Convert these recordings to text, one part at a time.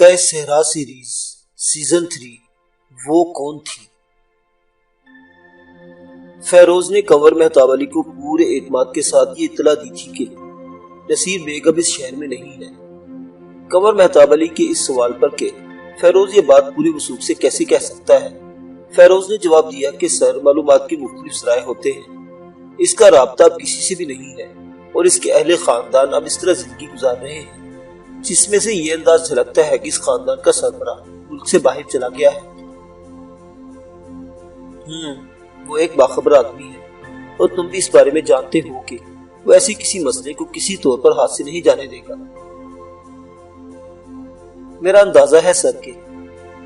ملکہ صحرا series season 3 وہ کون تھی؟ فیروز نے کنور مہتاب علی کو پورے اعتماد کے ساتھ یہ اطلاع دی تھی کہ نصیر بیگ اب اس شہر میں نہیں ہے۔ کنور مہتاب علی کے اس سوال پر کہ فیروز یہ بات پوری وثوق سے کیسے کہہ سکتا ہے، فیروز نے جواب دیا کہ سر، معلومات کے مختلف ذرائع ہوتے ہیں، اس کا رابطہ اب کسی سے بھی نہیں ہے اور اس کے اہل خاندان اب اس طرح زندگی گزار رہے ہیں جس میں سے یہ انداز جھلکتا ہے کہ اس خاندان کا سربراہ ملک سے باہر چلا گیا ہے۔ وہ ایک باخبر آدمی ہے اور تم بھی اس بارے میں جانتے ہو کہ وہ ایسی کسی مسئلے کو کسی طور پر ہاتھ سے نہیں جانے دے گا۔ میرا اندازہ ہے سر کہ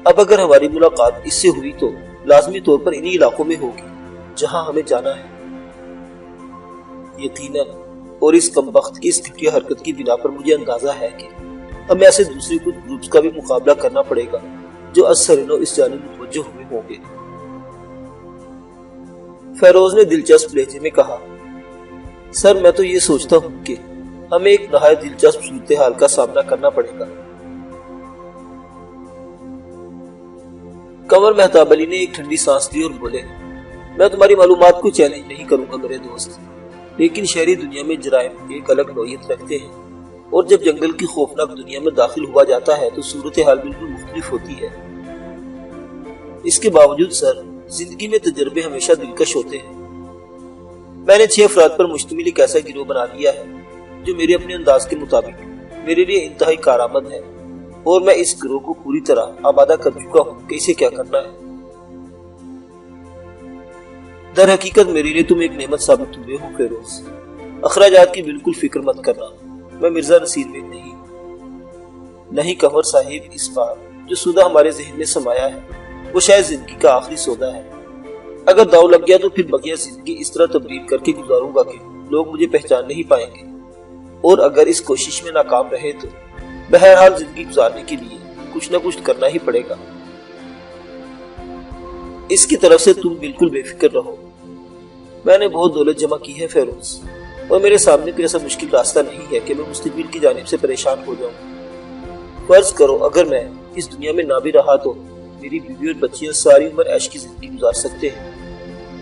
اب اگر ہماری ملاقات اس سے ہوئی تو لازمی طور پر انہی علاقوں میں ہوگی جہاں ہمیں جانا ہے۔ یقیناً، اور اس کمبخت کی اس گھٹیا حرکت کی بنا پر مجھے اندازہ ہے کہ ہمیں ایسے دوسرے کچھ گروپس کا بھی مقابلہ کرنا پڑے گا جو اثرنو اس جانب متوجہ ہوئے ہوں گے۔ فیروز نے دلچسپ لہجے میں کہا، سر میں تو یہ سوچتا ہوں کہ ہمیں ایک نہایت دلچسپ صورتحال کا سامنا کرنا پڑے گا۔ کنور مہتاب علی نے ایک ٹھنڈی سانس لی اور بولے، میں تمہاری معلومات کو چیلنج نہیں کروں گا میرے دوست، لیکن شہری دنیا میں جرائم ایک الگ نوعیت رکھتے ہیں اور جب جنگل کی خوفناک دنیا میں داخل ہوا جاتا ہے تو صورتحال بالکل مختلف ہوتی ہے۔ اس کے باوجود سر، زندگی میں تجربے ہمیشہ دلکش ہوتے ہیں۔ میں نے 6 افراد پر مشتمل ایک ایسا گروہ بنا لیا ہے جو میرے اپنے انداز کے مطابق میرے لیے انتہائی کارآمد ہے، اور میں اس گروہ کو پوری طرح آمادہ کر چکا ہوں کہ اسے کیا کرنا ہے۔ در حقیقت میرے لیے تم ایک نعمت ثابت ہوئے ہو فیروز۔ اخراجات کی بالکل فکر مت کرنا، میں مرزا نصیر بیگ نہیں کنور صاحب، اس بار جو سودا ہمارے ذہن میں سمایا ہے وہ شاید زندگی کا آخری سودا ہے۔ اگر داؤ لگ گیا تو پھر بقیہ زندگی اس طرح تبدیل کر کے گزاروں گا کہ لوگ مجھے پہچان نہیں پائیں گے، اور اگر اس کوشش میں ناکام رہے تو بہرحال زندگی گزارنے کے لیے کچھ نہ کچھ کرنا ہی پڑے گا۔ اس کی طرف سے تم بالکل بے فکر رہو۔ میں نے بہت دولت جمع کی ہے فیروز، اور میرے سامنے کوئی ایسا مشکل راستہ نہیں ہے کہ میں مستقبل کی جانب سے پریشان ہو جاؤں۔ فرض کرو اگر میں اس دنیا میں نہ بھی رہا تو میری بیوی اور بچیاں ساری عمر عیش کی زندگی گزار سکتے ہیں۔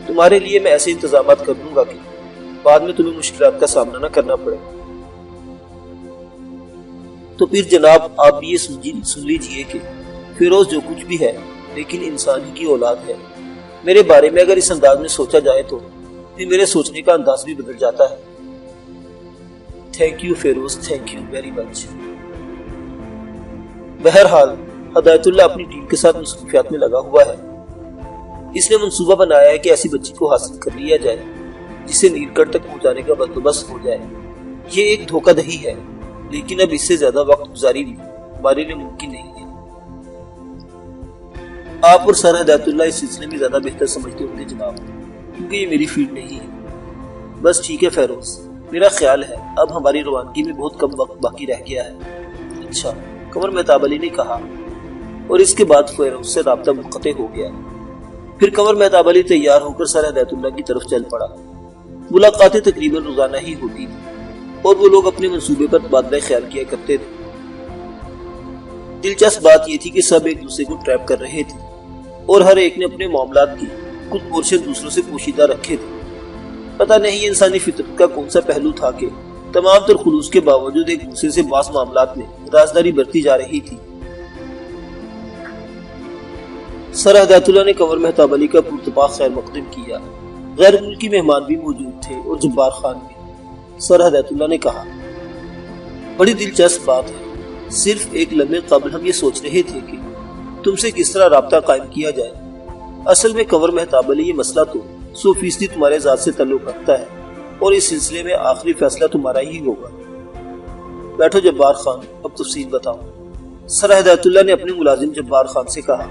تمہارے لیے میں ایسے انتظامات کر دوں گا کہ بعد میں تمہیں مشکلات کا سامنا نہ کرنا پڑے۔ تو پھر جناب آپ بھی یہ سن لیجئے کہ فیروز جو کچھ بھی ہے لیکن انسان ہی کی اولاد ہے۔ میرے بارے میں اگر اس انداز میں سوچا جائے تو پھر میرے سوچنے کا انداز بھی بدل جاتا ہے۔ Thank you Feroz, thank you very much. بہرحال ہدایت اللہ اپنی ٹیم کے ساتھ مصروفیات میں لگا ہوا ہے۔ اس نے منصوبہ بنایا ہے کہ ایسی بچی کو حاصل کر لیا جائے جسے نیلکنٹھ تک پہنچانے کا بندوبست ہو جائے۔ یہ ایک دھوکہ دہی ہے، لیکن اب اس سے زیادہ وقت گزاری بھی ہمارے لیے ممکن نہیں ہے۔ آپ اور سر ہدایت اللہ اس سلسلے میں زیادہ بہتر سمجھتے ہوں گے جناب، کیونکہ یہ میری فیلڈ نہیں ہے۔ بس ٹھیک ہے فیروز، میرا خیال ہے اب ہماری روانگی میں بہت کم وقت باقی رہ گیا ہے۔ اچھا، کنور مہتاب علی نے کہا، اور اس کے بعد فیروز سے رابطہ منقطع ہو گیا۔ پھر کنور مہتاب علی تیار ہو کر سر ہدایت اللہ کی طرف چل پڑا۔ ملاقاتیں تقریباً روزانہ ہی ہوتی تھی اور وہ لوگ اپنے منصوبے پر تبادلہ خیال کیا کرتے تھے۔ دلچسپ بات یہ تھی کہ سب ایک دوسرے کو ٹریپ کر رہے تھے اور ہر ایک نے اپنے معاملات کی کچھ پورشن دوسروں سے پوشیدہ رکھے تھے۔ پتہ نہیں انسانی فطرت کا کون سا پہلو تھا کہ تمام تر خلوص کے باوجود ایک دوسرے سے بعض معاملات میں رازداری برتی جا رہی تھی۔ سر ہدایت اللہ نے کنور مہتاب علی کا پرتپاک خیر مقدم کیا۔ غیر ملکی مہمان بھی موجود تھے اور جبار خان بھی۔ سر ہدایت اللہ نے کہا، بڑی دلچسپ بات ہے، صرف ایک لمحے قبل ہم یہ سوچ رہے تھے کہ تم سے کس طرح رابطہ قائم کیا جائے۔ اصل میں کنور مہتاب علی، یہ مسئلہ تو 100% تمہارے ذات سے تعلق رکھتا ہے اور اس سلسلے میں آخری فیصلہ تمہارا ہی ہوگا۔ بیٹھو جبار خان، اب تفصیل بتاؤ۔ سر ہدایت اللہ نے اپنے ملازم جبار خان سے کہا،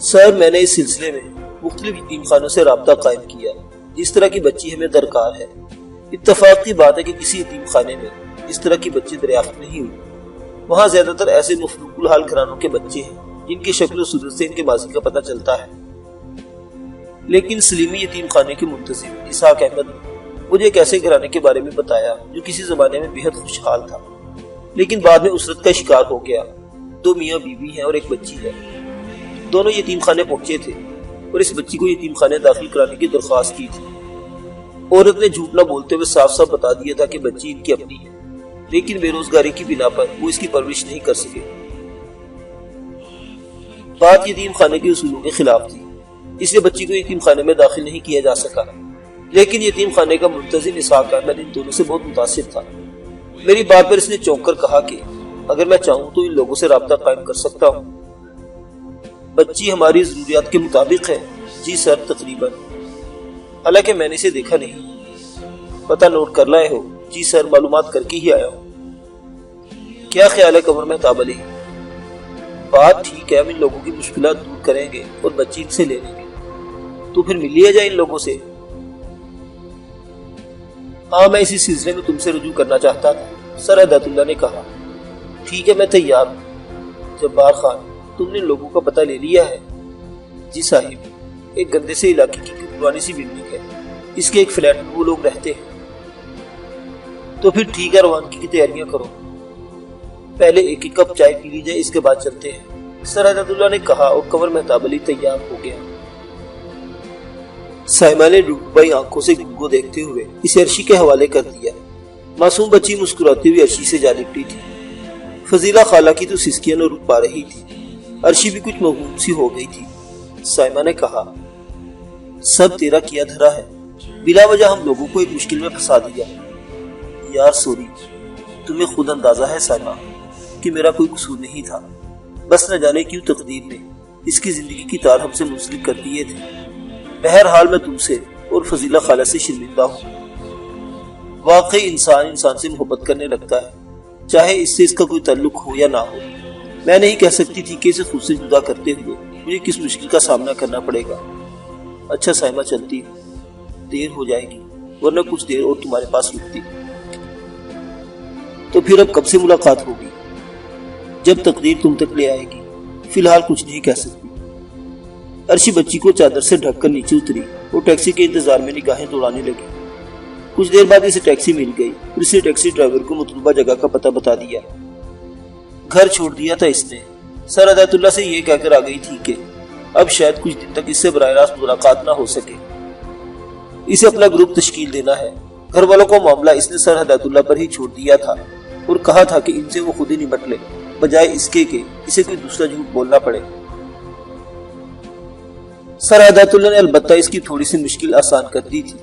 سر میں نے اس سلسلے میں مختلف یتیم خانوں سے رابطہ قائم کیا، جس طرح کی بچی ہمیں درکار ہے۔ اتفاق کی بات ہے کہ کسی یتیم خانے میں اس طرح کی بچی دریافت نہیں ہوئی۔ وہاں زیادہ تر ایسے مفلوق الحال گھرانوں کے بچے ہیں جن کی شکل و صورت سے ان کے ماضی کا پتہ چلتا ہے، لیکن سلیمی یتیم خانے کے منتظم اسحاق احمد نے مجھے ایک ایسے گھرانے کے بارے میں بتایا جو کسی زمانے میں بے حد خوشحال تھا۔ لیکن بعد میں اسرت کا شکار ہو گیا۔ 2 میاں بیوی ہیں اور ایک بچی ہے۔ دونوں یتیم خانے پہنچے تھے اور اس بچی کو یتیم خانے داخل کرانے کی درخواست کی تھی۔ عورت نے جھوٹ نہ بولتے ہوئے صاف صاف بتا دیا تھا کہ بچی ان کی اپنی ہے، لیکن بے روزگاری کی بنا پر وہ اس کی پرورش نہیں کر سکے۔ بات یتیم خانے کے اصولوں کے خلاف تھی، اس لیے بچی کو یتیم خانے میں داخل نہیں کیا جا سکا، لیکن یتیم خانے کا منتظم اسحاق احمد ان دونوں سے بہت متاثر تھا۔ میری بات پر اس نے چونک کر کہا کہ اگر میں چاہوں تو ان لوگوں سے رابطہ قائم کر سکتا ہوں۔ بچی ہماری ضروریات کے مطابق ہے؟ جی سر، تقریباً، حالانکہ میں نے اسے دیکھا نہیں۔ پتہ نوٹ کر لائے ہو؟ جی سر، معلومات کر کے ہی آیا ہوں۔ کیا خیال ہے قمر مہتاب علی؟ بات ٹھیک ہے، ہم ان لوگوں کی مشکلات دور کریں گے اور بچی ان سے لے لیں گے، تو پھر مل لیا جائے ان لوگوں سے۔ ہاں، میں اسی سلسلے میں تم سے رجوع کرنا چاہتا تھا، سر ہدایت اللہ نے کہا۔ ٹھیک ہے، میں تیار ہوں۔ جبار خان، تم نے ان لوگوں کا پتہ لے لیا ہے؟ جی صاحب، ایک گندے سے علاقے کی پرانی سی بلڈنگ ہے، اس کے ایک فلیٹ میں وہ لوگ رہتے ہیں۔ تو پھر ٹھیک ہے، روانگی کی تیاریاں کرو، پہلے ایک کپ چائے پی لی جائے، اس کے بعد چلتے ہیں، سر ہدایت اللہ نے کہا، اور قمر مہتاب علی تیار ہو گیا۔ سائمہ نے ڈوبائی آنکھوں سے گل کو دیکھتے ہوئے اسے عرشی کے حوالے کر دیا۔ معصوم بچی مسکراتی ہوئی عرشی سے جا لپٹی تھی۔ فضیلہ خالہ کی تو سسکیاں نہ رک پا رہی تھی، عرشی بھی کچھ مغموم سی ہو گئی تھی۔ سائمہ نے کہا، سب تیرا کیا دھرا ہے، بلا وجہ ہم لوگوں کو ایک مشکل میں پھنسا دیا۔ یار سوری، تمہیں خود اندازہ ہے سائمہ کہ میرا کوئی قصور نہیں تھا، بس نہ جانے کیوں تقدیر نے اس کی زندگی کی تار ہم سے منسلک کر دیے تھے۔ بہرحال میں تم سے اور فضیلہ خالہ سے شرمندہ ہوں۔ واقعی انسان سے محبت کرنے لگتا ہے، چاہے اس سے اس کا کوئی تعلق ہو یا نہ ہو۔ میں نہیں کہہ سکتی تھی کہ اسے خود سے جدا کرتے ہوئے مجھے کس مشکل کا سامنا کرنا پڑے گا۔ اچھا سائمہ، چلتی ہوں، دیر ہو جائے گی، ورنہ کچھ دیر اور تمہارے پاس رکتی۔ تو پھر اب کب سے ملاقات ہوگی؟ جب تقدیر تم تک لے آئے گی، فی الحال کچھ نہیں کہہ سکتی۔ عرشی بچی کو چادر سے ڈھک کر نیچے اتری اور ٹیکسی کے انتظار میں نگاہیں دوڑانے لگی۔ کچھ دیر بعد اسے ٹیکسی مل گئی اور اسے ٹیکسی ڈرائیور کو مطلوبہ جگہ کا پتہ بتا دیا۔ گھر چھوڑ دیا تھا اس نے، سر ہدایت اللہ سے یہ کہہ کر آ گئی تھی کہ اب شاید کچھ دن تک اس سے براہ راست ملاقات نہ ہو سکے، اسے اپنا گروپ تشکیل دینا ہے۔ گھر والوں کو معاملہ اس نے سر ہدایت اللہ پر ہی چھوڑ دیا تھا اور کہا تھا کہ ان سے وہ خود ہی نمٹ لے، بجائے اس کے کہ اسے کوئی دوسرا جھوٹ بولنا پڑے۔ سر ہدایت اللہ نے البتہ اس کی تھوڑی سی مشکل آسان کر دی تھی۔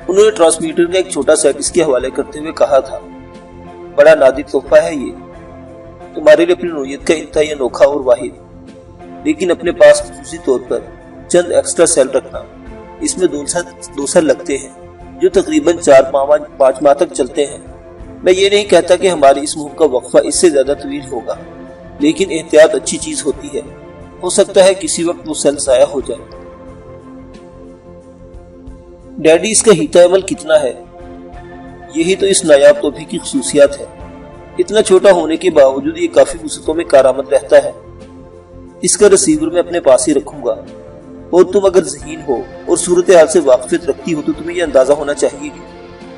انہوں نے ٹرانسمیٹر کا ایک چھوٹا سیٹ اس کے حوالے کرتے ہوئے کہا تھا، بڑا نادر تحفہ ہے یہ، تمہارے لیے اپنی نوعیت کا انتہائی انوکھا اور واحد، لیکن اپنے پاس خصوصی طور پر چند ایکسٹرا سیل رکھنا۔ اس میں دو سر لگتے ہیں جو تقریباً 4-5 ماہ تک چلتے ہیں۔ میں یہ نہیں کہتا کہ ہماری اس مہم کا وقفہ اس سے زیادہ طویل ہوگا، لیکن احتیاط اچھی چیز ہوتی ہے، ہو سکتا ہے کسی وقت وہ سیل ضائع ہو جائے۔ ڈیڈی، اس کا ہیتا عمل کتنا ہے؟ یہی تو اس نایاب تحفے کی خصوصیات ہے، اتنا چھوٹا ہونے کے باوجود یہ کافی وسعتوں میں کارآمد رہتا ہے۔ اس کا ریسیور میں اپنے پاس ہی رکھوں گا، اور تم اگر ذہین ہو اور صورتحال سے واقفیت رکھتی ہو تو تمہیں یہ اندازہ ہونا چاہیے کہ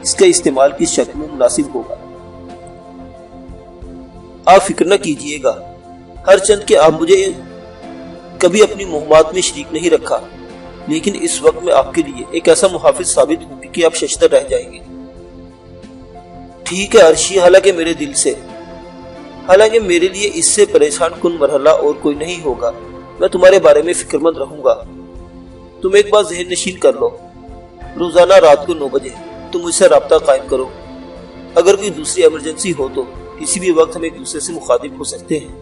اس کا استعمال کس شکل میں مناسب ہوگا۔ آپ فکر نہ کیجئے گا، ہر چند کہ آپ مجھے کبھی اپنی مہمات میں شریک نہیں رکھا، لیکن اس وقت میں آپ کے لیے ایک ایسا محافظ ثابت ہوں کہ آپ ششدر رہ جائیں گے۔ ٹھیک ہے عرشی، حالانکہ میرے لیے اس سے پریشان کن مرحلہ اور کوئی نہیں ہوگا، میں تمہارے بارے میں فکر مند رہوں گا۔ تم ایک بات ذہن نشین کر لو، روزانہ رات کو 9 بجے تم مجھ سے رابطہ قائم کرو۔ اگر کوئی دوسری ایمرجنسی ہو تو کسی بھی وقت ہم ایک دوسرے سے مخاطب ہو سکتے ہیں،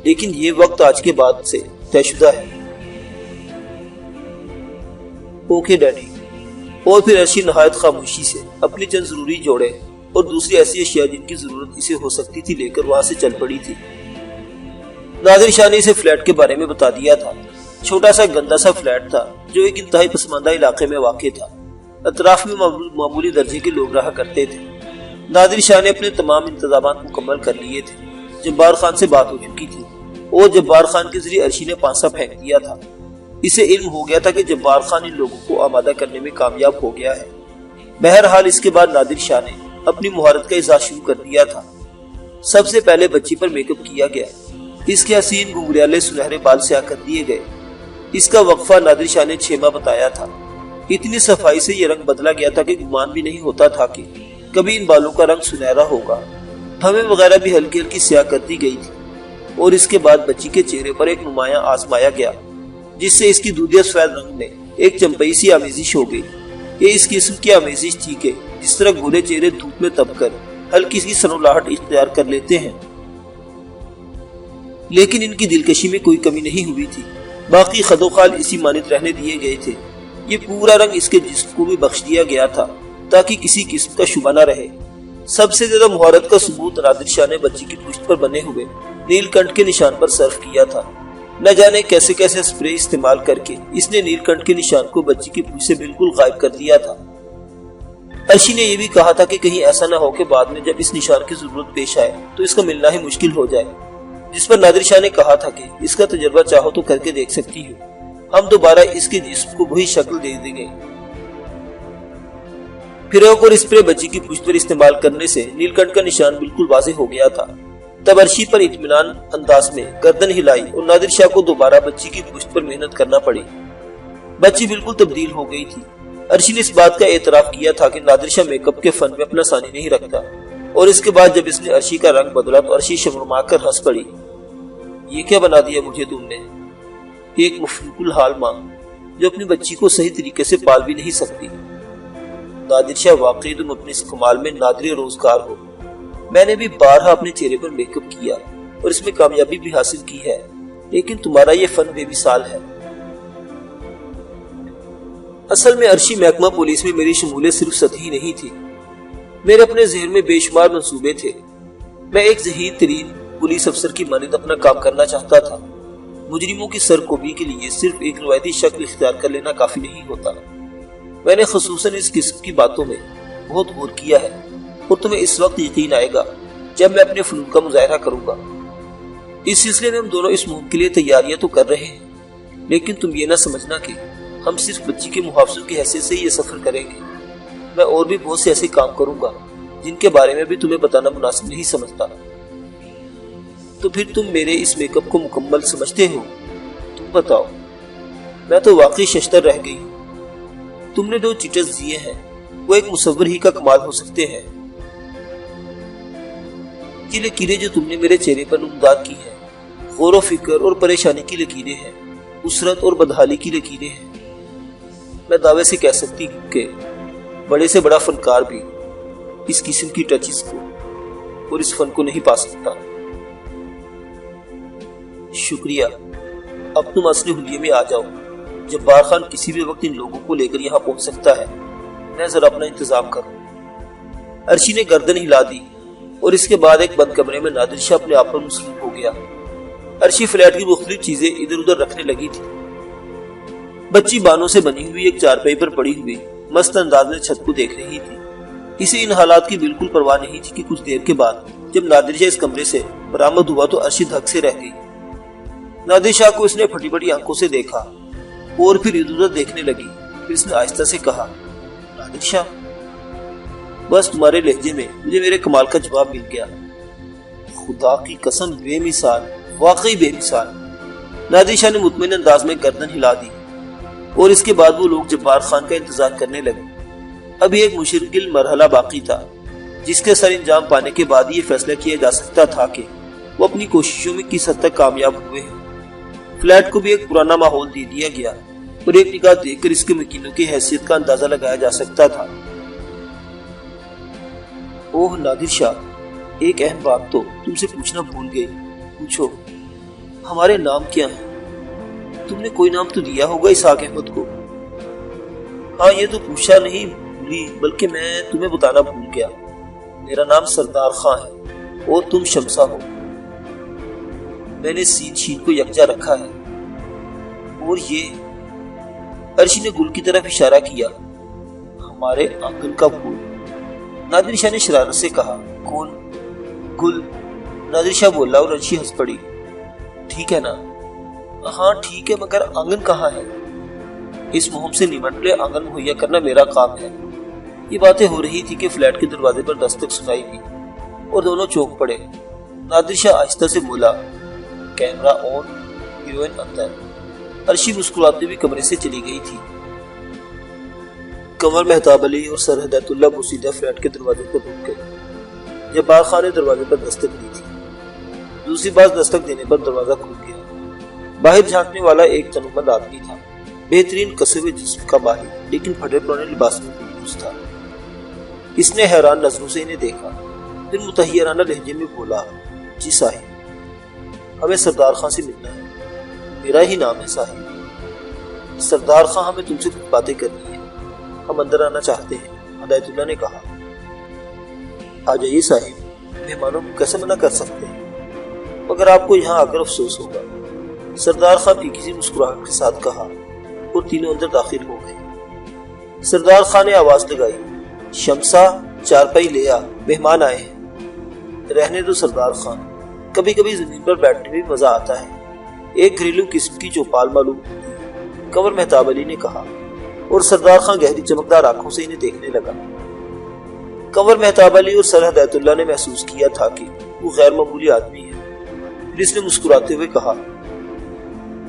لیکن یہ وقت آج کے بعد سے طے شدہ ہے۔ Okay daddy. اور پھر عرشی نہایت خاموشی سے اپنی چند ضروری جوڑے اور دوسری ایسی اشیاء جن کی ضرورت اسے ہو سکتی تھی لے کر وہاں سے چل پڑی تھی۔ نادر شاہ نے اسے فلیٹ کے بارے میں بتا دیا تھا۔ چھوٹا سا گندا سا فلیٹ تھا جو ایک انتہائی پسماندہ علاقے میں واقع تھا۔ اطراف میں معمولی درجے کے لوگ رہا کرتے تھے۔ نادر شاہ نے اپنے تمام انتظامات مکمل کر لیے تھے۔ جبار خان سے بات ہو چکی تھی اور جبار خان کے ذریعے عرشی نے پانسا پھینک دیا تھا۔ اسے علم ہو گیا تھا کہ جبار خان ان لوگوں کو آمادہ کرنے میں کامیاب ہو گیا ہے۔ بہرحال اس کے بعد نادر شاہ نے اپنی مہارت کا اظہار شروع کر دیا تھا۔ سب سے پہلے بچی پر میک اپ کیا گیا۔ اس کے حسین گھنگریالے سنہرے بال سیاہ کر دیے گئے۔ اس کا وقفہ نادر شاہ نے 6 ماہ بتایا تھا۔ اتنی صفائی سے یہ رنگ بدلا گیا تھا کہ گمان بھی نہیں ہوتا تھا کہ کبھی ان بالوں کا رنگ سنہرا ہوگا۔ ہمیں وغیرہ بھی ہلکی ہلکی سیاہ کر دی گئی تھی، اور اس کے بعد بچی کے چہرے پر ایک نمایاں آزمایا گیا، جس سے اس کی دودھیا سفید رنگ میں ایک چمپئی سی آمیزش ہو گئی۔ یہ اس قسم کی آمیزش تھی کہ جس طرح گورے چہرے دھوپ میں تپ کر ہلکی سی سنولاہٹ اختیار کر لیتے ہیں، لیکن ان کی دلکشی میں کوئی کمی نہیں ہوئی تھی۔ باقی خد و خال اسی مانند رہنے دیے گئے تھے۔ یہ پورا رنگ اس کے جسم کو بھی بخش دیا گیا تھا تاکہ کسی قسم کا شبہ نہ رہے۔ سب سے زیادہ مہارت کا ثبوت نادر شاہ نے بچی کی پشت پر بنے ہوئے نیل کنٹھ کے نشان پر صرف کیا تھا۔ نہ جانے کیسے کیسے اسپرے استعمال کر کے اس نے نیل کنٹھ کے نشان کو بچی کی پشت سے بالکل غائب کر دیا تھا۔ ارشی نے یہ بھی کہا تھا کہ کہیں ایسا نہ ہو کہ بعد میں جب اس نشان کی ضرورت پیش آئے تو اس کا ملنا ہی مشکل ہو جائے، جس پر نادر شاہ نے کہا تھا کہ اس کا تجربہ چاہو تو کر کے دیکھ سکتی ہو، ہم دوبارہ اس کے جسم کو وہی شکل دے دیں گے۔ فروغ اور اسپرے بچی کی پشت پر استعمال کرنے سے نیل کنٹھ کا نشان بالکل واضح ہو گیا تھا۔ تب ارشی پر اطمینان انداز میں گردن ہلائی اور نادر شاہ کو دوبارہ بچی کی پشت پر محنت کرنا پڑی۔ بچی بالکل تبدیل ہو گئی تھی۔ ارشی نے اس بات کا اعتراف کیا تھا کہ نادر شاہ میک اپ کے فن میں اپنا ثانی نہیں رکھتا، اور اس کے بعد جب اس نے ارشی کا رنگ بدلا تو ارشی شرما کر ہنس پڑی۔ یہ کیا بنا دیا مجھے تم نے؟ ایک مفلوک الحال ماں جو اپنی بچی کو صحیح طریقے سے پال بھی نہیں سکتی۔ نادر شاہ واقعی تم اپنے اس کمال میں نادر روزگار ہو۔ میں نے بھی بارہا اپنے چہرے پر میک اپ کیا اور اس میں کامیابی بھی حاصل کی ہے، لیکن تمہارا یہ فن بے مثال ہے۔ اصل میں ارشی محکمہ پولیس میں میری شمولیت صرف سطحی نہیں تھی، میرے اپنے ذہن میں بے شمار منصوبے تھے۔ میں ایک ذہین ترین پولیس افسر کی مانند اپنا کام کرنا چاہتا تھا۔ مجرموں کی سرکوبی کے لیے صرف ایک روایتی شکل اختیار کر لینا کافی نہیں ہوتا۔ میں نے خصوصاً اس قسم کی باتوں میں بہت غور کیا ہے، اور تمہیں اس وقت یقین آئے گا جب میں اپنے فنون کا مظاہرہ کروں گا۔ اس سلسلے میں ہم دونوں اس مہم کے لیے تیاریاں تو کر رہے ہیں، لیکن تم یہ نہ سمجھنا کہ ہم صرف بچی کے محافظوں کی حیثیت سے یہ سفر کریں گے۔ میں اور بھی بہت سے ایسے کام کروں گا جن کے بارے میں بھی تمہیں بتانا مناسب نہیں سمجھتا۔ تو پھر تم میرے اس میک اپ کو مکمل سمجھتے ہو؟ تم بتاؤ۔ میں تو واقعی ششتر رہ گئی۔ تم نے 2 چیٹس دیے ہیں، وہ ایک مصور ہی کا کمال ہو سکتے ہیں۔ یہ لکیریں جو تم نے میرے چہرے پر نمودار کی ہیں، غور و فکر اور پریشانی کی لکیریں ہیں، اسرت اور بدحالی کی لکیریں ہیں۔ میں دعوے سے کہہ سکتی ہوں کہ بڑے سے بڑا فنکار بھی اس قسم کی ٹچز کو اور اس فن کو نہیں پا سکتا۔ شکریہ۔ اب تم اصل حلیے میں آ جاؤ۔ جبار خان کسی بھی وقت ان لوگوں کو لے کر یہاں پہنچ سکتا ہے، میں ذرا اپنا انتظام کروں۔ ارشی نے گردن ہلا دی، اور اس کے بعد ایک بند کمرے میں نادر شاہ اپنے آپ پر مصروف ہو گیا۔ ارشی فلیٹ کی مختلف چیزیں ادھر ادھر رکھنے لگی تھی۔ بچی بانوں سے بنی ہوئی ایک چارپائی پر پڑی ہوئی مست انداز میں چھت کو دیکھ رہی تھی۔ اسے ان حالات کی بالکل پرواہ نہیں تھی کہ کچھ دیر کے بعد جب نادر شاہ اس کمرے سے برآمد ہوا تو ارشی دھک سے رہ گئی۔ نادر شاہ کو اس نے پھٹی پھٹی آنکھوں سے دیکھا اور پھر ادھر ادھر دیکھنے لگی۔ پھر اس نے آہستہ سے کہا، نادر شاہ، بس تمہارے لہجے میں مجھے میرے کمال کا جواب مل گیا۔ خدا کی قسم بے مثال، واقعی بے مثال۔ نادر شاہ نے مطمئن انداز میں گردن ہلا دی، اور اس کے بعد وہ لوگ جبار خان کا انتظار کرنے لگے۔ ابھی ایک مشکل مرحلہ باقی تھا، جس کے سر انجام پانے کے بعد یہ فیصلہ کیا جا سکتا تھا کہ وہ اپنی کوششوں میں کس حد تک کامیاب ہوئے ہیں۔ فلیٹ کو بھی ایک پرانا ماحول دے دیا گیا، اور ایک نگاہ دیکھ کر اس کے مکینوں کی حیثیت کا اندازہ لگایا جا سکتا تھا۔ اوہ نادر شاہ، ایک اہم بات تو تم سے پوچھنا بھول گئے۔ پوچھو، ہمارے نام کیا ہیں؟ تم نے کوئی نام تو دیا ہوگا اسحاق احمد کو۔ ہاں، یہ تو پوچھا نہیں بھولی، بلکہ میں تمہیں بتانا بھول گیا۔ میرا نام سردار خان ہے اور تم شمسا ہو۔ میں نے سین شین کو یکجا رکھا ہے۔ اور یہ، ارشی نے گل کی طرف اشارہ کیا، ہمارے آنگن کا پھول۔ نادر شاہ نے شرارت سے کہا، کون؟ گل۔ نادر شاہ بولا اور ارشی ہنس پڑی۔ ٹھیک ہے نا؟ ہاں ٹھیک ہے، مگر آنگن کہاں ہے؟ اس مہم سے نمٹ لے، آنگن مہیا کرنا میرا کام ہے۔ یہ باتیں ہو رہی تھی کہ فلیٹ کے دروازے پر دستک سنائی دی اور دونوں چونک پڑے۔ نادر شاہ آہستہ سے بولا، کیمرہ آن، ہیروئن اندر۔ عرشی مسکراتے ہوئے کمرے سے چلی گئی تھی۔ قمر، مہتاب علی اور سر ہدایت اللہ بوسیدہ فلیٹ کے دروازے پر رک گئے۔ جبار خان نے دروازے پر دستک دی تھی۔ دوسری بار دستک دینے پر دروازہ کھل گیا۔ باہر جھانکنے والا ایک تنومند آدمی تھا، بہترین کسے ہوئے جسم کا مالک، لیکن پھٹے پرانے لباس میں محفوظ تھا۔ اس نے حیران نظروں سے انہیں دیکھا، پھر متحیرانہ لہجے میں بولا، جی صاحب، ہمیں سردار خان سے ملنا ہے۔ میرا ہی نام ہے صاحب۔ سردار خان، ہمیں تم سے کچھ باتیں کرنی ہے، ہم اندر آنا چاہتے ہیں، ہدایت اللہ نے کہا۔ آ جائیے صاحب، مہمانوں کو کیسے منع کر سکتے ہیں، مگر آپ کو یہاں آ کر افسوس ہوگا، سردار خان پھیکی سی مسکراہٹ کے ساتھ کہا، اور تینوں اندر داخل ہو گئے۔ سردار خان نے آواز لگائی، شمسا، چارپائی لے آ، مہمان آئے ہیں۔ رہنے دو سردار خان، کبھی کبھی زمین پر بیٹھنے میں مزہ آتا ہے، ایک گھریلو قسم کی چوپال معلوم ہوتی ہے، قمر مہتاب علی نے کہا، اور سردار خان گہری چمکدار آنکھوں سے انہیں دیکھنے لگا۔ قمر مہتاب علی اور سر ہدایت اللہ نے محسوس کیا تھا کہ وہ غیر معمولی آدمی ہے۔ پھر اس نے مسکراتے ہوئے کہا،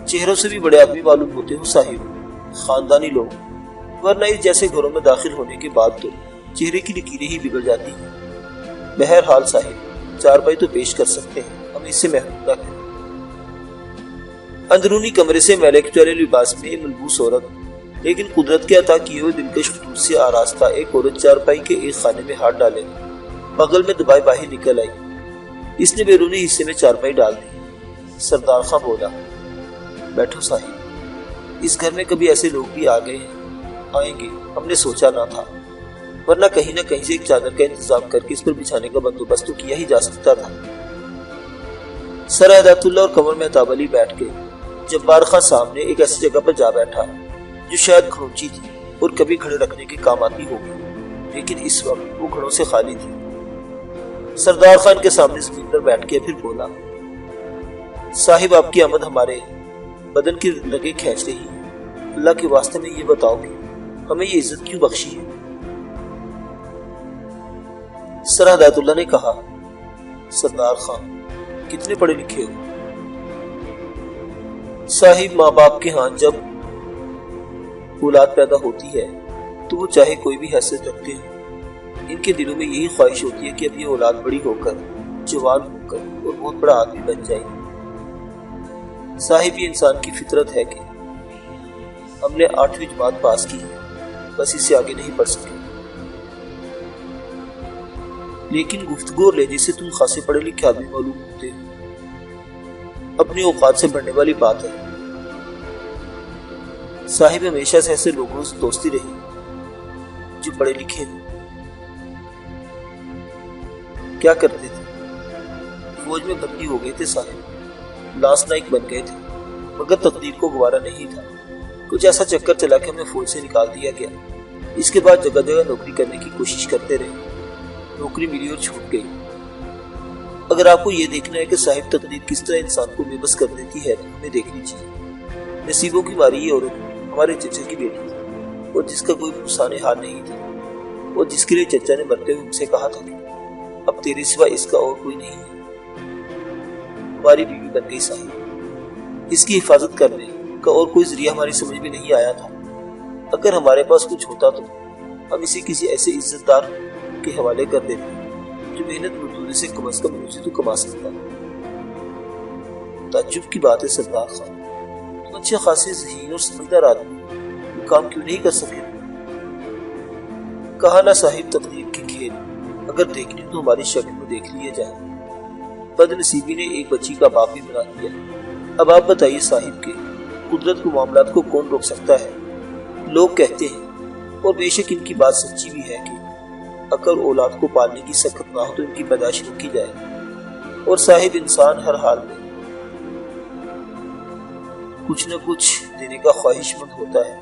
چہروں سے بھی بڑے آدمی معلوم ہوتے ہو صاحب، خاندانی لوگ، ورنہ اس جیسے گھروں میں داخل ہونے کے بعد تو چہرے کی لکیریں ہی بگڑ جاتی ہیں۔ بہرحال صاحب، چارپائی تو پیش کر سکتے ہیں، ہم اس سے محروم نہ کریں۔ اندرونی کمرے سے میلے والے لباس میں ملبوس عورت، لیکن قدرت کے عطا کیے ہوئے دلکش خطوط سے آراستہ ایک عورت چارپائی کے ایک خانے میں ہاتھ ڈالے بغل میں دبائے باہر نکل آئی۔ اس نے بیرونی حصے میں چارپائی ڈال دی۔ سردار خان بولا، بیٹھو صاحب، اس گھر میں کبھی ایسے لوگ بھی آ گئے ہیں، آئیں گے، ہم نے سوچا نہ تھا، ورنہ کہیں نہ کہیں سے ایک چادر کا انتظام کر کے اس پر بچھانے کا بندوبست تو کیا ہی جا سکتا تھا۔ سر ہدایت اللہ اور قمر مہتاب علی بیٹھ گئے۔ جبار خان سامنے ایک ایسی جگہ پر جا بیٹھا جو شاید کھڑونچی تھی اور کبھی کھڑے رکھنے کے کام آتی ہوگی، لیکن اس وقت وہ کھڑوں سے خالی تھی۔ سردار خان کے سامنے زمین پر بیٹھ کے پھر بولا، صاحب، آپ کی آمد ہمارے بدن کی رگیں کھینچ رہی ہے، اللہ کے واسطے میں یہ بتاؤ کہ ہمیں یہ عزت کیوں بخشی ہے؟ سر ہدایت اللہ نے کہا، سردار خان، کتنے پڑھے لکھے ہو؟ صاحب، ماں باپ کے ہاں جب اولاد پیدا ہوتی ہے تو وہ چاہے کوئی بھی حیثیت رکھتے ہیں، ان کے دلوں میں یہی خواہش ہوتی ہے کہ اب یہ اولاد بڑی ہو کر، جوان ہو کر اور بہت بڑا آدمی بن جائے۔ صاحب، یہ انسان کی فطرت ہے کہ ہم نے 8ویں جماعت پاس کی ہے، بس اس سے آگے نہیں پڑھ سکے، لیکن گفتگو اور لہجے سے تم خاصے پڑھے لکھے آدمی معلوم ہوتے ہیں، اپنی اوقات سے بڑھنے والی بات ہے۔ صاحب، ہمیشہ سے ایسے لوگوں سے دوستی رہی جو پڑھے لکھے ہیں۔ کیا کرتے تھے؟ فوج میں بھرتی ہو گئے تھے صاحب، لانس نائک بن گئے تھے، مگر تقدیر کو گوارا نہیں تھا، کچھ ایسا چکر چلا کہ ہمیں فوج سے نکال دیا گیا۔ اس کے بعد جگہ جگہ نوکری کرنے کی کوشش کرتے رہے، نوکری ملی اور چھوٹ گئی۔ اگر آپ کو یہ دیکھنا ہے کہ صاحب تقدیر کس طرح انسان کو بے بس کر دیتی ہے تو ہمیں دیکھنی چاہیے۔ نصیبوں کی ماری یہ عورت ہمارے چچا کی بیٹی تھی، اور جس کا کوئی فسانہ حال نہیں تھا، اور جس کے لیے چچا نے مرتے ہوئے ہم سے کہا تھا کہ اب تیرے سوا اس کا اور کوئی نہیں ہے، ہماری بیوی بن گئی صاحب۔ اس کی حفاظت کرنے کا اور کوئی ذریعہ ہماری سمجھ میں نہیں آیا تھا۔ اگر ہمارے پاس کچھ ہوتا تو ہم اسے کسی ایسے عزت دار کے حوالے کر دیتے جو محنت مزدوری سے کم از کم روزی تو کما سکتا۔ تعجب کی بات ہے سردار خان، تم اچھے خاصے ذہین اور سمجھدار آدمی وہ کام کیوں نہیں کر سکے؟ کہا نہ صاحب، تقدیر کے کھیل اگر دیکھنی تو ہماری شکل میں دیکھ لیے جائیں۔ بد نصیبی نے ایک بچی کا باپ بھی بنا دیا۔ اب آپ بتائیے صاحب کہ قدرت کو معاملات کو کون روک سکتا ہے؟ لوگ کہتے ہیں، اور بے شک ان کی بات سچی بھی ہے، کہ اگر اولاد کو پالنے کی سخت نہ ہو تو ان کی پیدائش روکی جائے، اور صاحب انسان ہر حال میں کچھ نہ کچھ دینے کا خواہش مند ہوتا ہے۔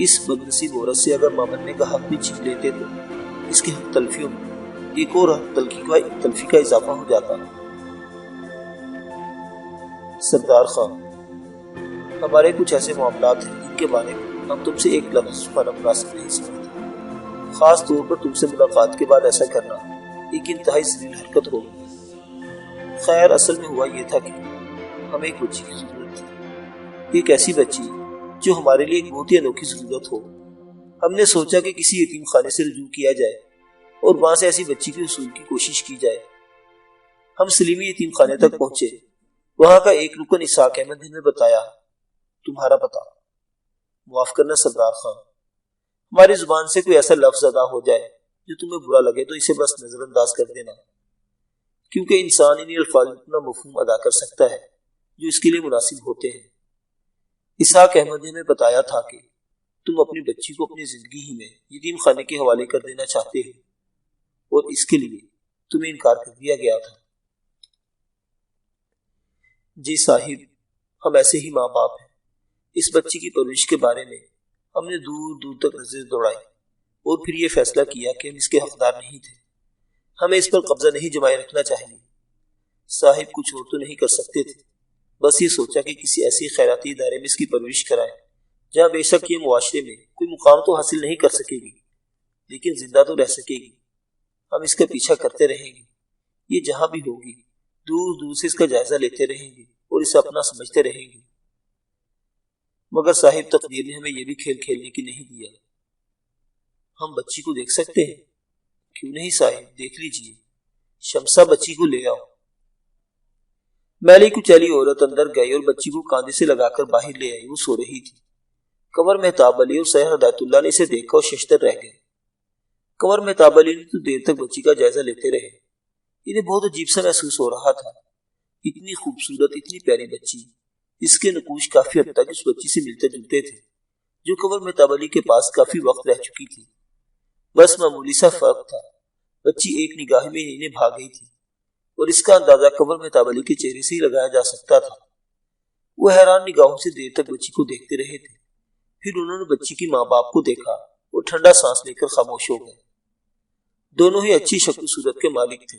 اس بد نصیب عورت سے اگر مامنے کا حق بھی چھین لیتے تو اس کی حق تلفیوں میں ایک اور حق تلفی کا اضافہ ہو جاتا۔ سردار خان، ہمارے کچھ ایسے معاملات ہیں جن کے بارے میں ہم تم سے ایک لفظ چھپانا مناسب نہیں سمجھتے، خاص طور پر تم سے ملاقات کے بعد ایسا کرنا ایک انتہائی ذلیل حرکت ہوگی۔ خیر اصل میں ہوا یہ تھا کہ ہمیں ایک بچی کی ضرورت تھی، ایک ایسی بچی جو ہمارے لیے ایک بہت ہی انوکھی ضرورت ہو۔ ہم نے سوچا کہ کسی یتیم خانے سے رجوع کیا جائے اور وہاں سے ایسی بچی کے حصول کی کوشش کی جائے۔ ہم سلیمی یتیم خانے تک پہنچے۔ وہاں کا ایک رکن اسحاق احمد نے بتایا، تمہارا پتہ؟ معاف کرنا سردار خان، ہماری زبان سے کوئی ایسا لفظ ادا ہو جائے جو تمہیں برا لگے تو اسے بس نظر انداز کر دینا، کیونکہ انسان انہی الفاظ میں اپنا مفہوم ادا کر سکتا ہے جو اس کے لیے مناسب ہوتے ہیں۔ اسحاق احمد نے ہمیں بتایا تھا کہ تم اپنی بچی کو اپنی زندگی ہی میں یتیم خانے کے حوالے کر دینا چاہتے ہو اور اس کے لیے تمہیں انکار کر دیا گیا تھا۔ جی صاحب، ہم ایسے ہی ماں باپ ہیں۔ اس بچی کی پرورش کے بارے میں ہم نے دور دور تک نظر دوڑائی اور پھر یہ فیصلہ کیا کہ ہم اس کے حقدار نہیں تھے، ہمیں اس پر قبضہ نہیں جمائے رکھنا چاہیے۔ صاحب کچھ اور تو نہیں کر سکتے تھے، بس یہ سوچا کہ کسی ایسی خیراتی ادارے میں اس کی پرورش کرائیں جہاں بے شک یہ معاشرے میں کوئی مقام تو حاصل نہیں کر سکے گی لیکن زندہ تو رہ سکے گی۔ ہم اس کا پیچھا کرتے رہیں گے، یہ جہاں بھی ہوگی دور دور سے اس کا جائزہ لیتے رہیں گے اور اسے اپنا سمجھتے رہیں گے۔ مگر صاحب تقدیر نے ہمیں یہ بھی کھیل کھیلنے کی نہیں دیا۔ ہم بچی کو دیکھ سکتے ہیں؟ کیوں نہیں صاحب، دیکھ لیجئے، شمسا بچی کو لے آؤ۔ میلی کچیلی عورت اندر گئی اور بچی کو کاندھے سے لگا کر باہر لے آئی۔ وہ سو رہی تھی۔ قمر مہتاب علی اور سید ہدایت اللہ نے اسے دیکھا اور ششدر رہ گئے۔ قمر مہتاب علی نے تو دیر تک بچی کا جائزہ لیتے رہے۔ انہیں بہت عجیب سا محسوس ہو رہا تھا، اتنی خوبصورت، اتنی پیاری بچی، اس کے نقوش کافی حد تک اس بچی سے ملتے جلتے تھے جو قمر مہتاب علی کے پاس کافی وقت رہ چکی تھی۔ بس معمولی سا فرق تھا، بچی ایک نگاہ میں انہیں بھا گئی تھی اور اس کا اندازہ قمر مہتاب علی کے چہرے سے ہی لگایا جا سکتا تھا۔ وہ حیران نگاہوں سے دیر تک بچی کو دیکھتے رہے تھے، پھر انہوں نے بچی کی ماں باپ کو دیکھا اور ٹھنڈا سانس لے کر خاموش ہو گئے۔ دونوں ہی اچھی شکل صورت کے مالک تھے،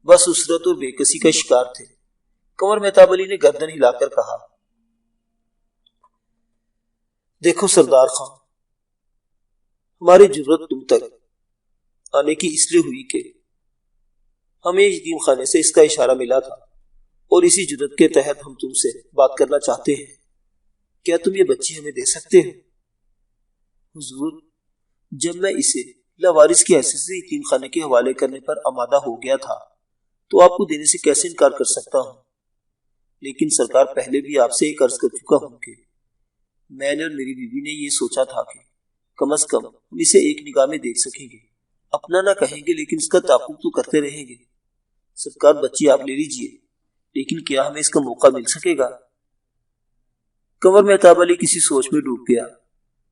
بس اسرت اور بے کسی کا شکار تھے۔ قمر مہتاب علی نے گردن ہلا کر کہا، دیکھو سردار خان، ہماری جرت تم تک آنے کی اس لیے ہوئی کہ ہمیں یتیم خانے سے اس کا اشارہ ملا تھا اور اسی جرت کے تحت ہم تم سے بات کرنا چاہتے ہیں۔ کیا تم یہ بچی ہمیں دے سکتے ہو؟ حضور، جب میں اسے لاوارث کی حیثیت سے یتیم خانے کے حوالے کرنے پر آمادہ ہو گیا تھا تو آپ کو دینے سے کیسے انکار کر سکتا ہوں؟ لیکن سرکار، پہلے بھی آپ سے ایک عرض کر چکا ہوں کہ میں نے اور میری بیوی نے یہ سوچا تھا کہ کم از کم ہم اسے ایک نگاہ میں دیکھ سکیں گے، اپنا نہ کہیں گے لیکن اس کا تعاقب تو کرتے رہیں گے۔ سرکار، بچی آپ لے لیجئے، لیکن کیا ہمیں اس کا موقع مل سکے گا؟ قمر مہتاب علی کسی سوچ میں ڈوب گیا۔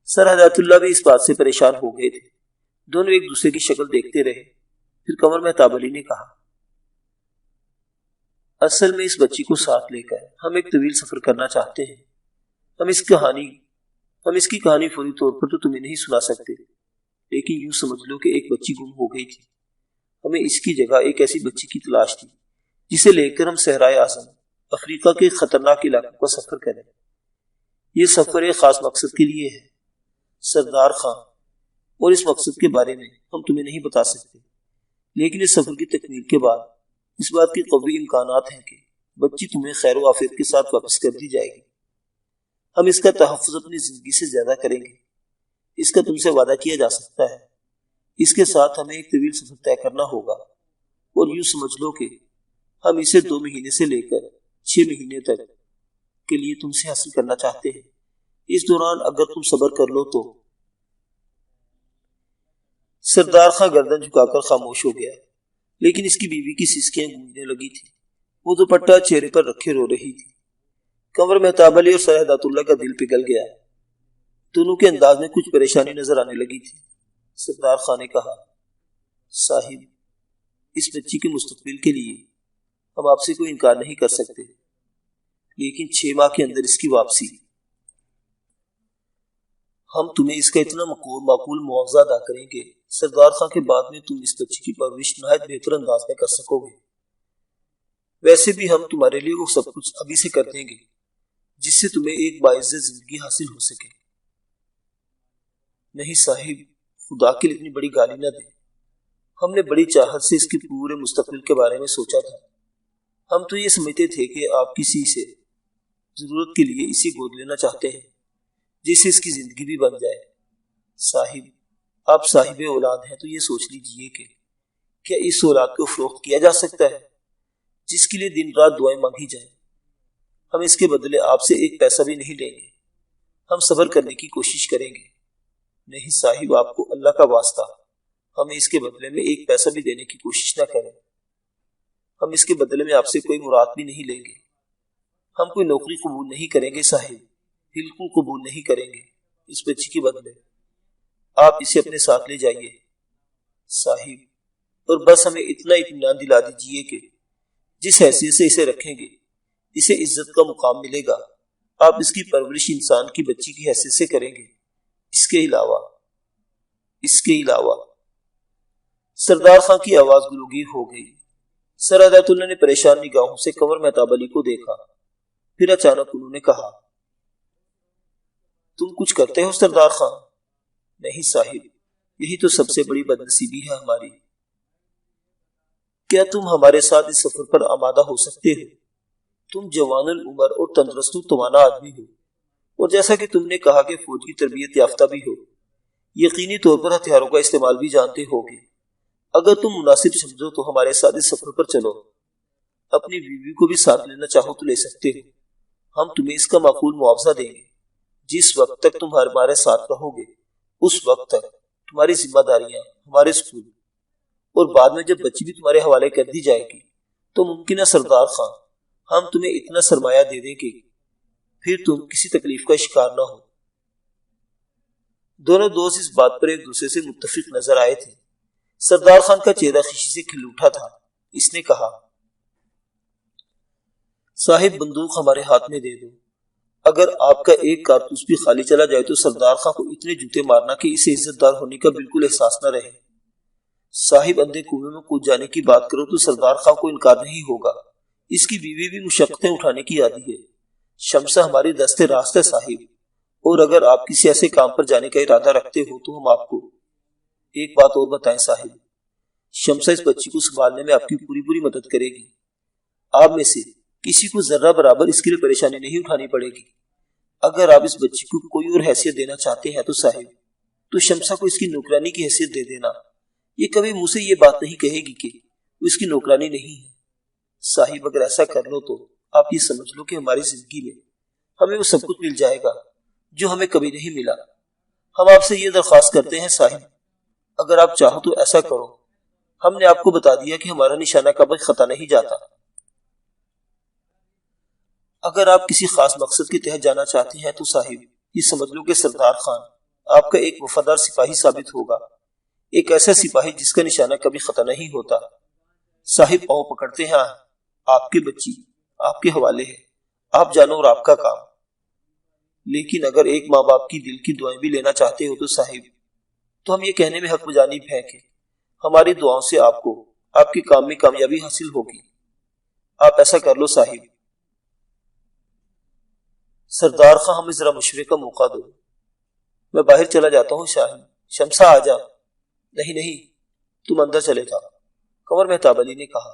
سر ہدایت اللہ بھی اس بات سے پریشان ہو گئے تھے۔ دونوں ایک دوسرے کی شکل دیکھتے رہے۔ پھر قمر مہتاب علی نے کہا، اصل میں اس بچی کو ساتھ لے کر ہم ایک طویل سفر کرنا چاہتے ہیں۔ ہم اس کی کہانی فوری طور پر تو تمہیں نہیں سنا سکتے، لیکن یوں سمجھ لو کہ ایک بچی گم ہو گئی تھی۔ ہمیں اس کی جگہ ایک ایسی بچی کی تلاش تھی جسے لے کر ہم صحرائے اعظم افریقہ کے خطرناک علاقوں کا سفر کریں۔ یہ سفر ایک خاص مقصد کے لیے ہے سردار خان، اور اس مقصد کے بارے میں ہم تمہیں نہیں بتا سکتے، لیکن اس سفر کی تکمیل کے بعد اس بات کے قوی امکانات ہیں کہ بچی تمہیں خیر و عافیت کے ساتھ واپس کر دی جائے گی۔ ہم اس کا تحفظ اپنی زندگی سے زیادہ کریں گے، اس کا تم سے وعدہ کیا جا سکتا ہے۔ اس کے ساتھ ہمیں ایک طویل سفر طے کرنا ہوگا، اور یوں سمجھ لو کہ ہم اسے 2 مہینے سے لے کر 6 مہینے تک کے لیے تم سے حاصل کرنا چاہتے ہیں۔ اس دوران اگر تم صبر کر لو تو۔ سردار خان گردن جھکا کر خاموش ہو گیا، لیکن اس کی بیوی کی سسکیاں گونجنے لگی تھی۔ وہ دوپٹہ چہرے پر رکھے رو رہی تھی۔ قمر مہتاب علی اور سر ہدایت اللہ کا دل پگھل گیا۔ دونوں کے انداز میں کچھ پریشانی نظر آنے لگی تھی۔ سردار خان نے کہا، صاحب، اس بچی کے مستقبل کے لیے ہم آپ سے کوئی انکار نہیں کر سکتے، لیکن 6 ماہ کے اندر اس کی واپسی، ہم تمہیں اس کا اتنا معقول معاوضہ ادا کریں گے سردار خان کے بعد میں تم اس بچی کی پرورش نہایت بہتر انداز میں کر سکو گے۔ ویسے بھی ہم تمہارے لیے وہ سب کچھ ابھی سے کر دیں گے جس سے تمہیں ایک باعزت زندگی حاصل ہو سکے۔ نہیں صاحب، خدا کے لیے اتنی بڑی گالی نہ دے۔ ہم نے بڑی چاہت سے اس کے پورے مستقبل کے بارے میں سوچا تھا۔ ہم تو یہ سمجھتے تھے کہ آپ کسی سے ضرورت کے لیے اسے گود لینا چاہتے ہیں جس سے اس کی زندگی بھی بن جائے۔ صاحب، آپ صاحب اولاد ہیں تو یہ سوچ لیجئے کہ کیا اس اولاد کو فروخت کیا جا سکتا ہے جس کے لیے دن رات دعائیں مانگی جائیں؟ ہم اس کے بدلے آپ سے ایک پیسہ بھی نہیں لیں گے، ہم صبر کرنے کی کوشش کریں گے۔ نہیں صاحب، آپ کو اللہ کا واسطہ ہمیں اس کے بدلے میں ایک پیسہ بھی دینے کی کوشش نہ کریں۔ ہم اس کے بدلے میں آپ سے کوئی مراد بھی نہیں لیں گے، ہم کوئی نوکری قبول نہیں کریں گے صاحب، بالکل قبول نہیں کریں گے اس بچی کے بدلے۔ آپ اسے اپنے ساتھ لے جائیے صاحب، اور بس ہمیں اتنا اطمینان دلا دیجیے کہ جس حیثیت سے اسے رکھیں گے اسے عزت کا مقام ملے گا۔ آپ اس کی پرورش انسان کی بچی کی حیثیت سے کریں گے۔ اس کے علاوہ سردار خان کی آواز گلوگیر ہو گئی۔ سر ہدایت اللہ نے پریشان نگاہوں سے کنور مہتاب علی کو دیکھا، پھر اچانک انہوں نے کہا، تم کچھ کرتے ہو سردار خان؟ نہیں صاحب، یہی تو سب سے بڑی بدنصیبی ہے ہماری۔ کیا تم ہمارے ساتھ اس سفر پر آمادہ ہو سکتے ہو؟ تم جوان العمر اور تندرست و توانا آدمی ہو، اور جیسا کہ تم نے کہا کہ فوج کی تربیت یافتہ بھی ہو، یقینی طور پر ہتھیاروں کا استعمال بھی جانتے ہوگے۔ اگر تم مناسب سمجھو تو ہمارے ساتھ اس سفر پر چلو، اپنی بیوی کو بھی ساتھ لینا چاہو تو لے سکتے ہو، ہم تمہیں اس کا معقول معاوضہ دیں گے۔ جس وقت تک تم ہمارے ساتھ رہو گے اس وقت تک تمہاری ذمہ داریاں ہمارے سپرد، اور بعد میں جب بچی بھی تمہارے حوالے کر دی جائے گی تو ممکن ہے سردار خان ہم تمہیں اتنا سرمایہ دے دیں گے پھر تم کسی تکلیف کا شکار نہ ہو۔ دونوں دوست اس بات پر ایک دوسرے سے متفق نظر آئے تھے۔ سردار خان کا چہرہ خوشی سے کھل اٹھا تھا۔ اس نے کہا، صاحب بندوق ہمارے ہاتھ میں دے دو، اگر آپ کا ایک کارتوس بھی خالی چلا جائے تو سردار خان کو اتنے جوتے مارنا کہ اسے عزت دار ہونے کا بالکل احساس نہ رہے۔ صاحب اندھے کنویں میں کود جانے کی بات کرو تو سردار خان کو انکار نہیں ہوگا، اس کی بیوی بھی مشقتیں اٹھانے کی عادی ہے۔ شمسہ ہماری دست راست ہے صاحب، اور اگر آپ کسی ایسے کام پر جانے کا ارادہ رکھتے ہو تو ہم آپ کو ایک بات اور بتائیں صاحب، شمسہ اس بچی کو سنبھالنے میں آپ کی پوری مدد کرے گی۔ آپ میں سے کسی کو ذرہ برابر اس کے لیے پریشانی نہیں اٹھانی پڑے گی۔ اگر آپ اس بچی کو کوئی اور حیثیت دینا چاہتے ہیں تو صاحب تو شمسہ کو اس کی نوکرانی کی حیثیت دے دینا۔ یہ کبھی منہ سے یہ بات نہیں کہے گی کہ وہ اس کی نوکرانی نہیں ہے۔ صاحب اگر ایسا کر لو تو آپ یہ سمجھ لو کہ ہماری زندگی میں ہمیں وہ سب کچھ مل جائے گا جو ہمیں کبھی نہیں ملا۔ ہم آپ سے یہ درخواست کرتے ہیں صاحب، اگر آپ چاہو تو ایسا کرو۔ ہم نے آپ کو بتا دیا کہ ہمارا نشانہ کبھی خطا نہیں جاتا۔ اگر آپ کسی خاص مقصد کے تحت جانا چاہتے ہیں تو صاحب یہ سمجھ لو کہ سردار خان آپ کا ایک وفادار سپاہی ثابت ہوگا، ایک ایسا سپاہی جس کا نشانہ کبھی خطا نہیں ہوتا۔ صاحب پاؤں پکڑتے ہیں، آپ کے بچی آپ کے حوالے ہے، آپ جانو اور آپ کا کام۔ لیکن اگر ایک ماں باپ کی دل کی دعائیں بھی لینا چاہتے ہو تو صاحب تو ہم یہ کہنے میں حق بجانب ہیں کہ ہماری دعاؤں سے آپ کو آپ کے کام میں کامیابی حاصل ہوگی۔ آپ ایسا کر لو صاحب۔ سردار خان ہمیں ذرا مشورے کا موقع دو، میں باہر چلا جاتا ہوں۔ شاہین، شمسہ آ جا۔ نہیں، تم اندر چلے جا، کنور مہتاب علی نے کہا۔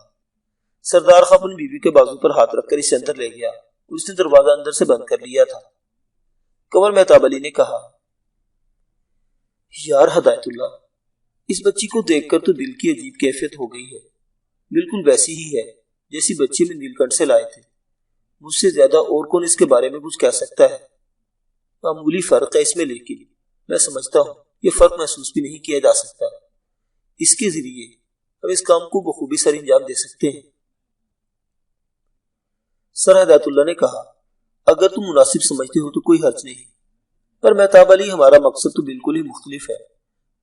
سردار خان اپنی بیوی کے بازو پر ہاتھ رکھ کر اسے اندر لے گیا اور اس نے دروازہ اندر سے بند کر لیا تھا۔ کنور مہتاب علی نے کہا، یار ہدایت اللہ، اس بچی کو دیکھ کر تو دل کی عجیب کیفیت ہو گئی ہے، بالکل ویسی ہی ہے جیسی بچی میں نیل کنٹھ سے لائے تھے۔ مجھ سے زیادہ اور کون اس کے بارے میں کچھ کہہ سکتا ہے؟ معمولی فرق ہے اس میں، لیکن میں سمجھتا ہوں یہ فرق محسوس بھی نہیں کیا جا سکتا۔ اس کے ذریعے ہم اس کام کو بخوبی سر انجام دے سکتے ہیں۔ سر ہدایت اللہ نے کہا، اگر تم مناسب سمجھتے ہو تو کوئی حرج نہیں، پر مہتاب علی ہمارا مقصد تو بالکل ہی مختلف ہے۔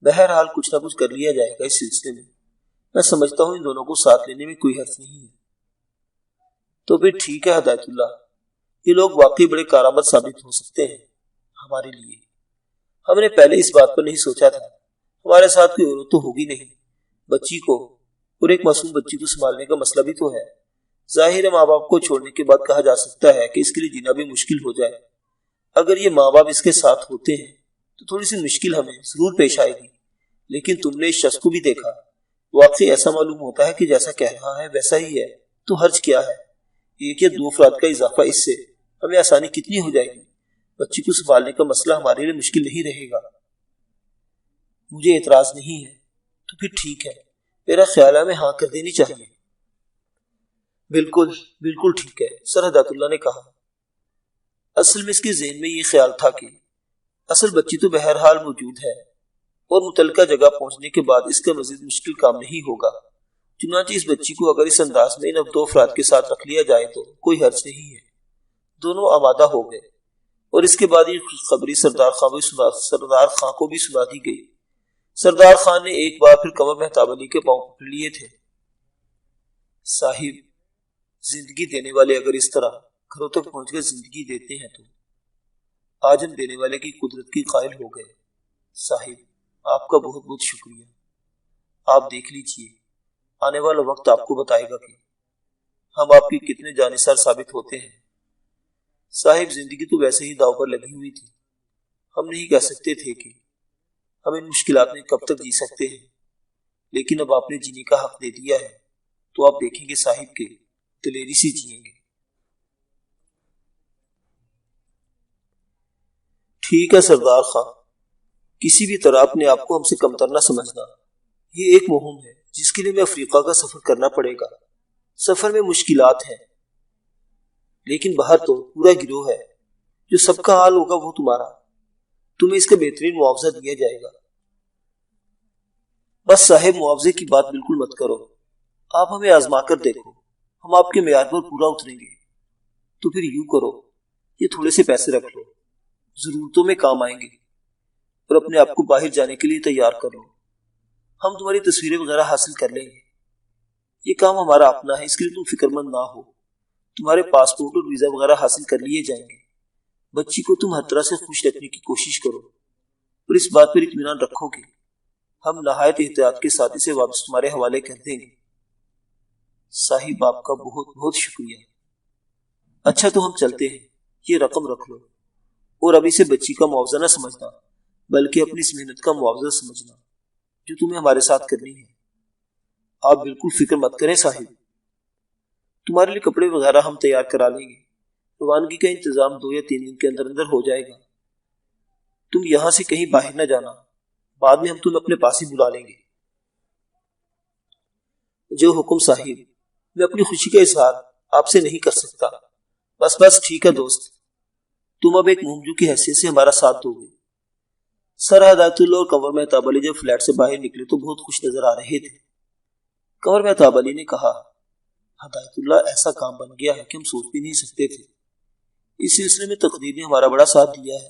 بہرحال کچھ نہ کچھ کر لیا جائے گا اس سلسلے میں۔ میں سمجھتا ہوں ان دونوں کو ساتھ لینے میں کوئی حرج نہیں ہے۔ تو پھر ٹھیک ہے ہدایت اللہ، یہ لوگ واقعی بڑے کارآمد ثابت ہو سکتے ہیں ہمارے لیے۔ ہم نے پہلے اس بات پر نہیں سوچا تھا، ہمارے ساتھ کوئی عورت تو ہوگی نہیں، بچی کو اور ایک معصوم بچی کو سنبھالنے کا مسئلہ بھی تو ہے۔ ظاہر ہے ماں باپ کو چھوڑنے کے بعد کہا جا سکتا ہے کہ اس کے لیے جینا بھی مشکل ہو جائے۔ اگر یہ ماں باپ اس کے ساتھ ہوتے ہیں تو تھوڑی سی مشکل ہمیں ضرور پیش آئے گی، لیکن تم نے اس شخص کو بھی دیکھا، واقعی ایسا معلوم ہوتا ہے کہ جیسا کہہ رہا ہے ویسا ہی ہے، تو حرج کیا ہے؟ 1 یا 2 افراد کا اضافہ، اس سے ہمیں آسانی کتنی ہو جائے گی۔ بچی کو سنبھالنے کا مسئلہ ہمارے لیے مشکل نہیں رہے گا۔ مجھے اعتراض نہیں ہے۔ تو پھر ٹھیک ہے، میرا خیال ہے ہمیں ہاں کر دینی چاہیے۔ بالکل بالکل ٹھیک ہے، سر ہدایت اللہ نے کہا۔ اصل میں اس کے ذہن میں یہ خیال تھا کہ اصل بچی تو بہرحال موجود ہے اور متعلقہ جگہ پہنچنے کے بعد اس کا مزید مشکل کام نہیں ہوگا۔ چنانچہ اس بچی کو اگر اس انداز میں ان 2 افراد کے ساتھ رکھ لیا جائے تو کوئی حرج نہیں ہے۔ دونوں آمادہ ہو گئے اور اس کے بعد یہ خبری سردار خان کو بھی سنا دی گئی۔ سردار خان نے ایک بار پھر قمر مہتاب علی کے پاؤں پکڑ لیے تھے۔ صاحب، زندگی دینے والے اگر اس طرح گھروں تک پہنچ کر زندگی دیتے ہیں تو آج ہم دینے والے کی قدرت کی قائل ہو گئے۔ صاحب، آپ کا بہت بہت شکریہ۔ آپ دیکھ لیجئے، آنے والا وقت آپ کو بتائے گا کہ ہم آپ کی کتنے جانثار ثابت ہوتے ہیں۔ صاحب، زندگی تو ویسے ہی داؤ پر لگی ہوئی تھی۔ ہم نہیں کہہ سکتے تھے کہ ہم ان مشکلات میں کب تک جی سکتے ہیں، لیکن اب آپ نے جینے کا حق دے دیا ہے تو آپ دیکھیں گے صاحب کے دلیری سے جیئیں گے۔ ٹھیک ہے سردار خان، کسی بھی طرح اپنے آپ کو ہم سے کمتر نہ سمجھنا۔ یہ ایک مہم ہے جس کے لیے میں افریقہ کا سفر کرنا پڑے گا۔ سفر میں مشکلات ہیں، لیکن باہر تو پورا گروہ ہے۔ جو سب کا حال ہوگا وہ تمہارا، تمہیں اس کا بہترین معاوضہ دیا جائے گا۔ بس صاحب، معاوضے کی بات بالکل مت کرو، آپ ہمیں آزما کر دیکھو، ہم آپ کے معیار پر پورا اتریں گے۔ تو پھر یوں کرو، یہ تھوڑے سے پیسے رکھ لو، ضرورتوں میں کام آئیں گے، اور اپنے آپ کو باہر جانے کے لیے تیار کر لو۔ ہم تمہاری تصویریں وغیرہ حاصل کر لیں گے۔ یہ کام ہمارا اپنا ہے، اس کے لیے تم فکر مند نہ ہو۔ تمہارے پاسپورٹ اور ویزا وغیرہ حاصل کر لیے جائیں گے۔ بچی کو تم ہر طرح سے خوش رکھنے کی کوشش کرو اور اس بات پر اطمینان رکھو کہ ہم نہایت احتیاط کے ساتھ اسے واپس تمہارے حوالے کر دیں گے۔ صاحب، آپ کا بہت بہت شکریہ۔ اچھا، تو ہم چلتے ہیں، یہ رقم رکھ لو، اور اب اسے بچی کا معاوضہ نہ سمجھنا بلکہ اپنی اس محنت کا معاوضہ سمجھنا جو تمہیں ہمارے ساتھ کرنی ہے۔ آپ بالکل فکر مت کریں صاحب، تمہارے لیے کپڑے وغیرہ ہم تیار کرا لیں گے۔ روانگی کا انتظام 2 یا 3 دن کے اندر اندر ہو جائے گا۔ تم یہاں سے کہیں باہر نہ جانا، بعد میں ہم تمہیں اپنے پاس ہی بلا لیں گے۔ جو حکم صاحب، میں اپنی خوشی کا اظہار آپ سے نہیں کر سکتا۔ بس ٹھیک ہے دوست، تم اب ایک مومجو کی حیثیت سے ہمارا ساتھ دو گے۔ سر ہدایت اللہ اور قمر مہتاب علی جب فلیٹ سے باہر نکلے تو بہت خوش نظر آ رہے تھے۔ قمر مہتاب علی نے کہا، ہدایت اللہ، ایسا کام بن گیا ہے کہ ہم سوچ بھی نہیں سکتے تھے۔ اس سلسلے میں تقدیر نے ہمارا بڑا ساتھ دیا ہے۔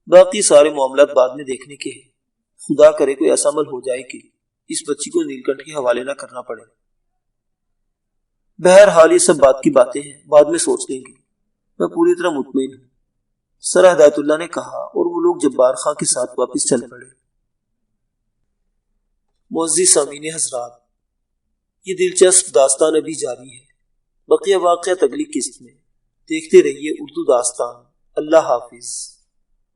باقی سارے معاملات بعد میں دیکھنے کے ہیں۔ خدا کرے کوئی ایسا عمل ہو جائے کہ اس بچی کو نیل کنٹھ کے حوالے نہ کرنا پڑے۔ بہرحال یہ سب بات کی باتیں ہیں، بعد میں سوچ لیں گے۔ میں پوری طرح مطمئن ہوں، سر ہدایت اللہ نے کہا، اور وہ لوگ جبار خان کے ساتھ واپس چل پڑے۔ معزز سامعین حضرات، یہ دلچسپ داستان ابھی جاری ہے۔ بقیہ واقعات اگلی قسط میں۔ دیکھتے رہیے اردو داستان۔ اللہ حافظ۔